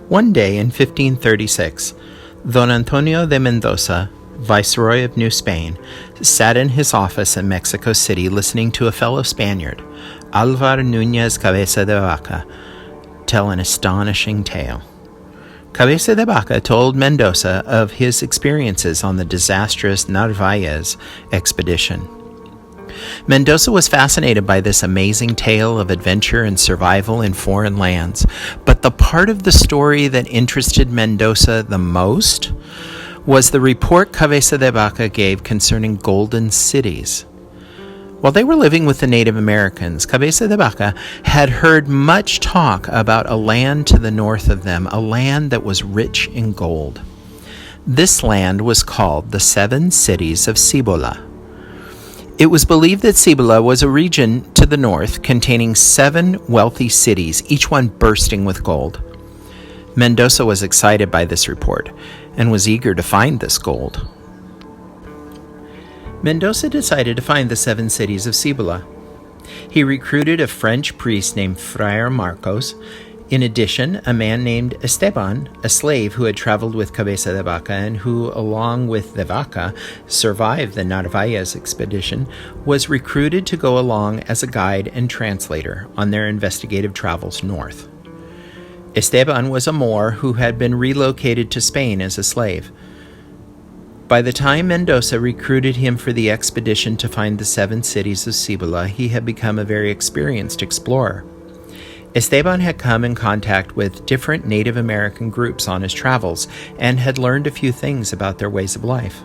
One day in 1536, Don Antonio de Mendoza, Viceroy of New Spain, sat in his office in Mexico City listening to a fellow Spaniard, Alvar Núñez Cabeza de Vaca, tell an astonishing tale. Cabeza de Vaca told Mendoza of his experiences on the disastrous Narvaez expedition. Mendoza was fascinated by this amazing tale of adventure and survival in foreign lands, but the part of the story that interested Mendoza the most was the report Cabeza de Vaca gave concerning golden cities. While they were living with the Native Americans, Cabeza de Vaca had heard much talk about a land to the north of them, a land that was rich in gold. This land was called the Seven Cities of Cibola. It was believed that Cibola was a region to the north containing 7 wealthy cities, each one bursting with gold. Mendoza was excited by this report and was eager to find this gold. Mendoza decided to find the 7 cities of Cibola. He recruited a French priest named Friar Marcos. In addition, a man named Esteban, a slave who had traveled with Cabeza de Vaca and who, along with de Vaca, survived the Narvaez expedition, was recruited to go along as a guide and translator on their investigative travels north. Esteban was a Moor who had been relocated to Spain as a slave. By the time Mendoza recruited him for the expedition to find the 7 cities of Cibola, he had become a very experienced explorer. Esteban had come in contact with different Native American groups on his travels and had learned a few things about their ways of life.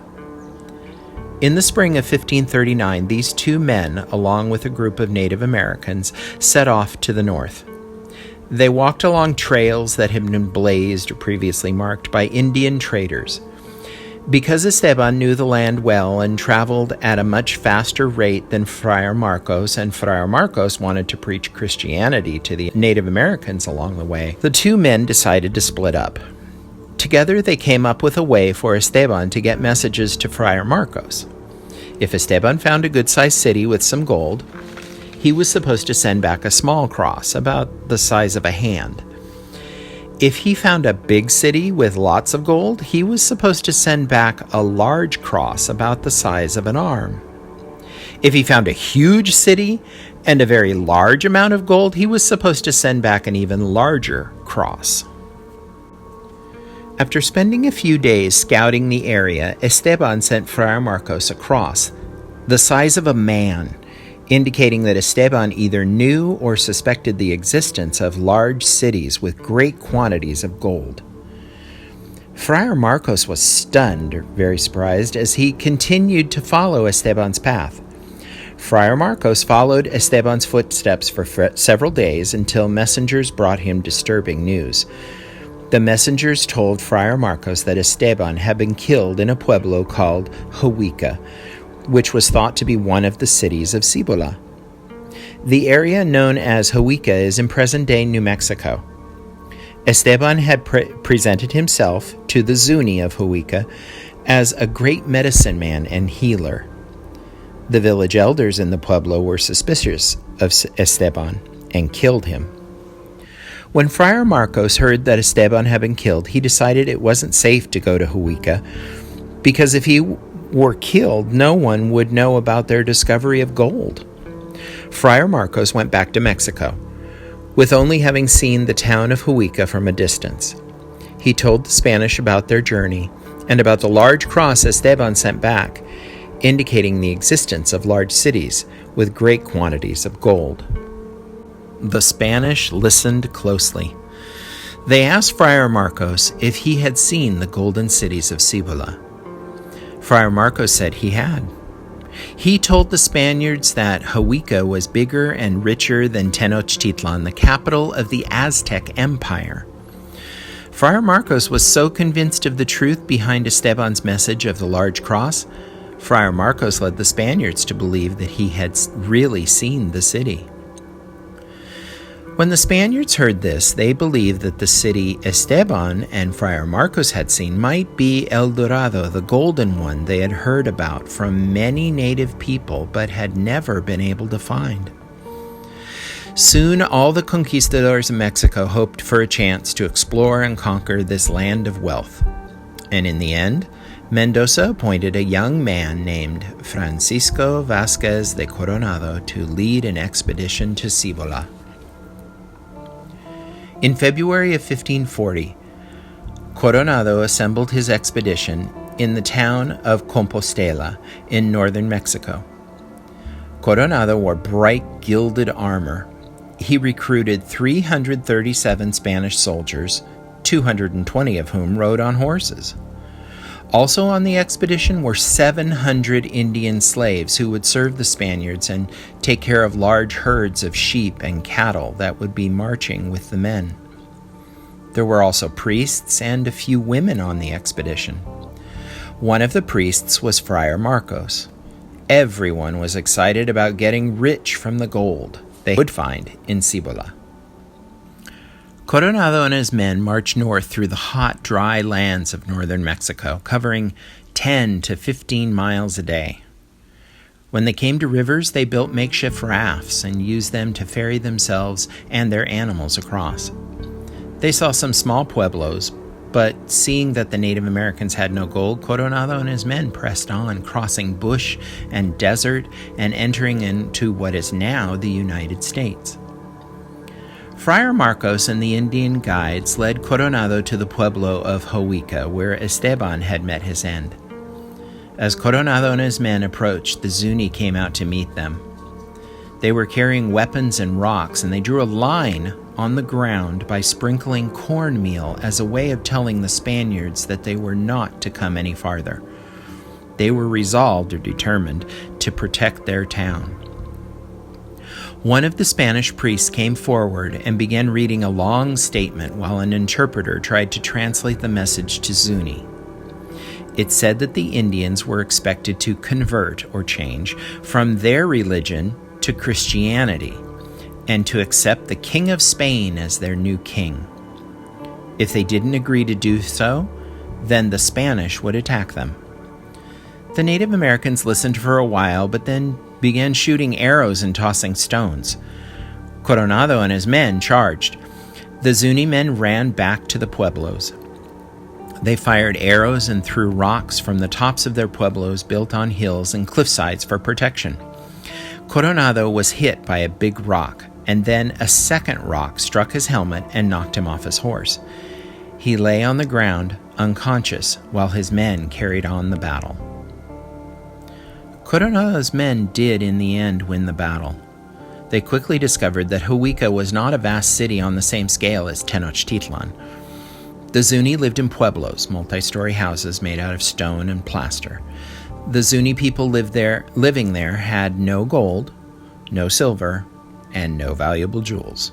In the spring of 1539, these 2 men, along with a group of Native Americans, set off to the north. They walked along trails that had been blazed or previously marked by Indian traders. Because Esteban knew the land well and traveled at a much faster rate than Friar Marcos, and Friar Marcos wanted to preach Christianity to the Native Americans along the way, the 2 men decided to split up. Together they came up with a way for Esteban to get messages to Friar Marcos. If Esteban found a good-sized city with some gold, he was supposed to send back a small cross, about the size of a hand. If he found a big city with lots of gold, he was supposed to send back a large cross about the size of an arm. If he found a huge city and a very large amount of gold, he was supposed to send back an even larger cross. After spending a few days scouting the area, Esteban sent Friar Marcos a cross the size of a man, indicating that Esteban either knew or suspected the existence of large cities with great quantities of gold. Friar Marcos was stunned, or very surprised, as he continued to follow Esteban's path. Friar Marcos followed Esteban's footsteps for several days until messengers brought him disturbing news. The messengers told Friar Marcos that Esteban had been killed in a pueblo called Huica, which was thought to be one of the cities of Cibola. The area known as Huica is in present-day New Mexico. Esteban had presented himself to the Zuni of Huica as a great medicine man and healer. The village elders in the pueblo were suspicious of Esteban and killed him. When Friar Marcos heard that Esteban had been killed, he decided it wasn't safe to go to Huica, because if he were killed, no one would know about their discovery of gold. Friar Marcos went back to Mexico, with only having seen the town of Huica from a distance. He told the Spanish about their journey and about the large cross Esteban sent back, indicating the existence of large cities with great quantities of gold. The Spanish listened closely. They asked Friar Marcos if he had seen the golden cities of Cibola. Friar Marcos said he had. He told the Spaniards that Huica was bigger and richer than Tenochtitlan, the capital of the Aztec Empire. Friar Marcos was so convinced of the truth behind Esteban's message of the large cross, Friar Marcos led the Spaniards to believe that he had really seen the city. When the Spaniards heard this, they believed that the city Esteban and Friar Marcos had seen might be El Dorado, the golden one they had heard about from many native people but had never been able to find. Soon all the conquistadors of Mexico hoped for a chance to explore and conquer this land of wealth. And in the end, Mendoza appointed a young man named Francisco Vazquez de Coronado to lead an expedition to Cibola. In February of 1540, Coronado assembled his expedition in the town of Compostela in northern Mexico. Coronado wore bright gilded armor. He recruited 337 Spanish soldiers, 220 of whom rode on horses. Also on the expedition were 700 Indian slaves who would serve the Spaniards and take care of large herds of sheep and cattle that would be marching with the men. There were also priests and a few women on the expedition. One of the priests was Friar Marcos. Everyone was excited about getting rich from the gold they would find in Cibola. Coronado and his men marched north through the hot, dry lands of northern Mexico, covering 10 to 15 miles a day. When they came to rivers, they built makeshift rafts and used them to ferry themselves and their animals across. They saw some small pueblos, but seeing that the Native Americans had no gold, Coronado and his men pressed on, crossing bush and desert and entering into what is now the United States. Friar Marcos and the Indian guides led Coronado to the pueblo of Huica, where Esteban had met his end. As Coronado and his men approached, the Zuni came out to meet them. They were carrying weapons and rocks, and they drew a line on the ground by sprinkling cornmeal as a way of telling the Spaniards that they were not to come any farther. They were resolved or determined to protect their town. One of the Spanish priests came forward and began reading a long statement while an interpreter tried to translate the message to Zuni. It said that the Indians were expected to convert or change from their religion to Christianity and to accept the King of Spain as their new king. If they didn't agree to do so, then the Spanish would attack them. The Native Americans listened for a while, but then began shooting arrows and tossing stones. Coronado and his men charged. The Zuni men ran back to the pueblos. They fired arrows and threw rocks from the tops of their pueblos built on hills and cliffsides for protection. Coronado was hit by a big rock, and then a second rock struck his helmet and knocked him off his horse. He lay on the ground, unconscious, while his men carried on the battle. Coronado's men did, in the end, win the battle. They quickly discovered that Huica was not a vast city on the same scale as Tenochtitlan. The Zuni lived in pueblos, multi-story houses made out of stone and plaster. The Zuni people living there had no gold, no silver, and no valuable jewels.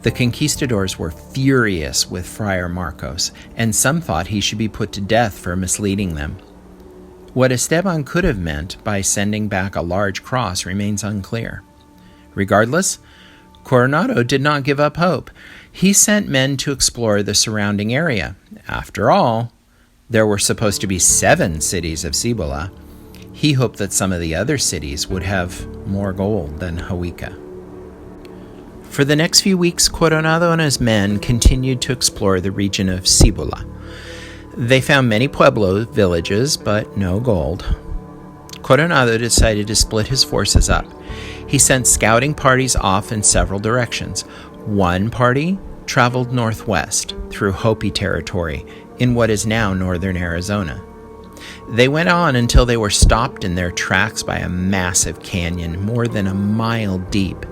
The conquistadors were furious with Friar Marcos, and some thought he should be put to death for misleading them. What Esteban could have meant by sending back a large cross remains unclear. Regardless, Coronado did not give up hope. He sent men to explore the surrounding area. After all, there were supposed to be 7 cities of Cibola. He hoped that some of the other cities would have more gold than Huica. For the next few weeks, Coronado and his men continued to explore the region of Cibola. They found many pueblo villages, but no gold. Coronado decided to split his forces up. He sent scouting parties off in several directions. One party traveled northwest through Hopi territory in what is now northern Arizona. They went on until they were stopped in their tracks by a massive canyon more than a mile deep.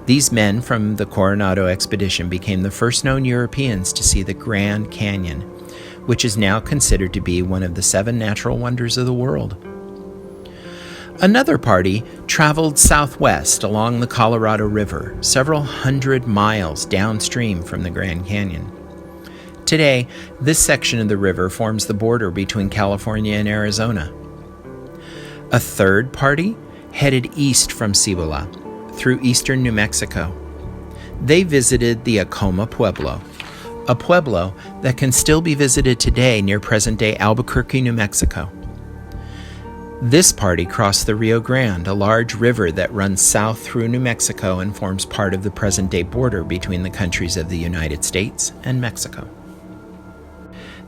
These men from the Coronado expedition became the first known Europeans to see the Grand Canyon, which is now considered to be one of the 7 natural wonders of the world. Another party traveled southwest along the Colorado River, several hundred miles downstream from the Grand Canyon. Today, this section of the river forms the border between California and Arizona. A third party headed east from Cibola, through eastern New Mexico. They visited the Acoma Pueblo, a pueblo that can still be visited today near present-day Albuquerque, New Mexico. This party crossed the Rio Grande, a large river that runs south through New Mexico and forms part of the present-day border between the countries of the United States and Mexico.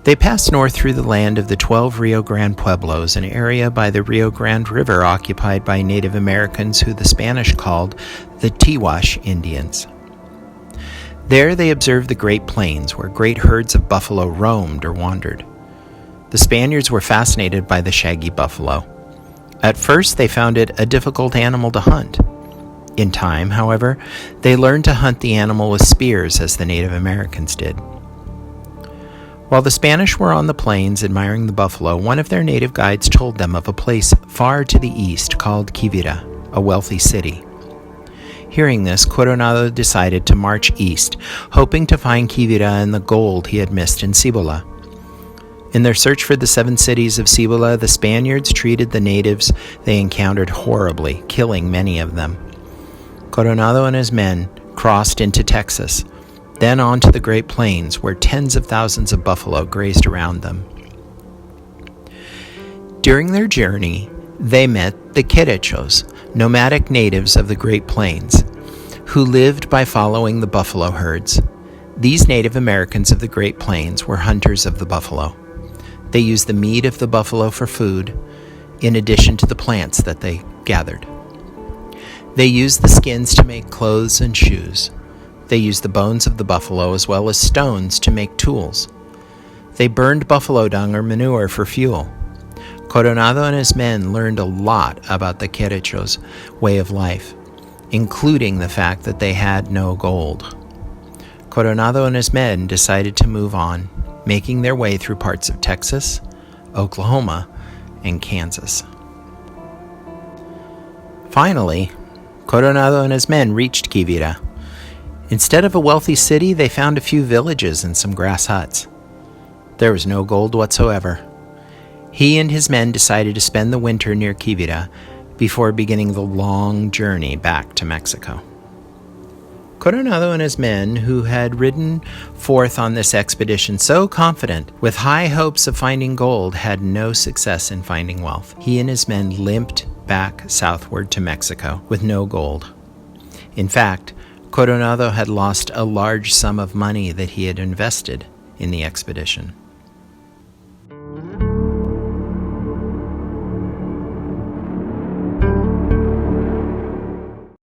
They passed north through the land of the 12 Rio Grande Pueblos, an area by the Rio Grande River occupied by Native Americans who the Spanish called the Tiwash Indians. There they observed the Great Plains, where great herds of buffalo roamed or wandered. The Spaniards were fascinated by the shaggy buffalo. At first, they found it a difficult animal to hunt. In time, however, they learned to hunt the animal with spears as the Native Americans did. While the Spanish were on the plains admiring the buffalo, one of their native guides told them of a place far to the east called Quivira, a wealthy city. Hearing this, Coronado decided to march east, hoping to find Quivira and the gold he had missed in Cibola. In their search for the 7 cities of Cibola, the Spaniards treated the natives they encountered horribly, killing many of them. Coronado and his men crossed into Texas, then on to the Great Plains, where tens of thousands of buffalo grazed around them. During their journey, they met the Querechos, nomadic natives of the Great Plains, who lived by following the buffalo herds. These Native Americans of the Great Plains were hunters of the buffalo. They used the meat of the buffalo for food, in addition to the plants that they gathered. They used the skins to make clothes and shoes. They used the bones of the buffalo as well as stones to make tools. They burned buffalo dung or manure for fuel. Coronado and his men learned a lot about the Querechos' way of life, including the fact that they had no gold. Coronado and his men decided to move on, making their way through parts of Texas, Oklahoma, and Kansas. Finally, Coronado and his men reached Quivira. Instead of a wealthy city, they found a few villages and some grass huts. There was no gold whatsoever. He and his men decided to spend the winter near Quivira before beginning the long journey back to Mexico. Coronado and his men, who had ridden forth on this expedition so confident, with high hopes of finding gold, had no success in finding wealth. He and his men limped back southward to Mexico with no gold. In fact, Coronado had lost a large sum of money that he had invested in the expedition.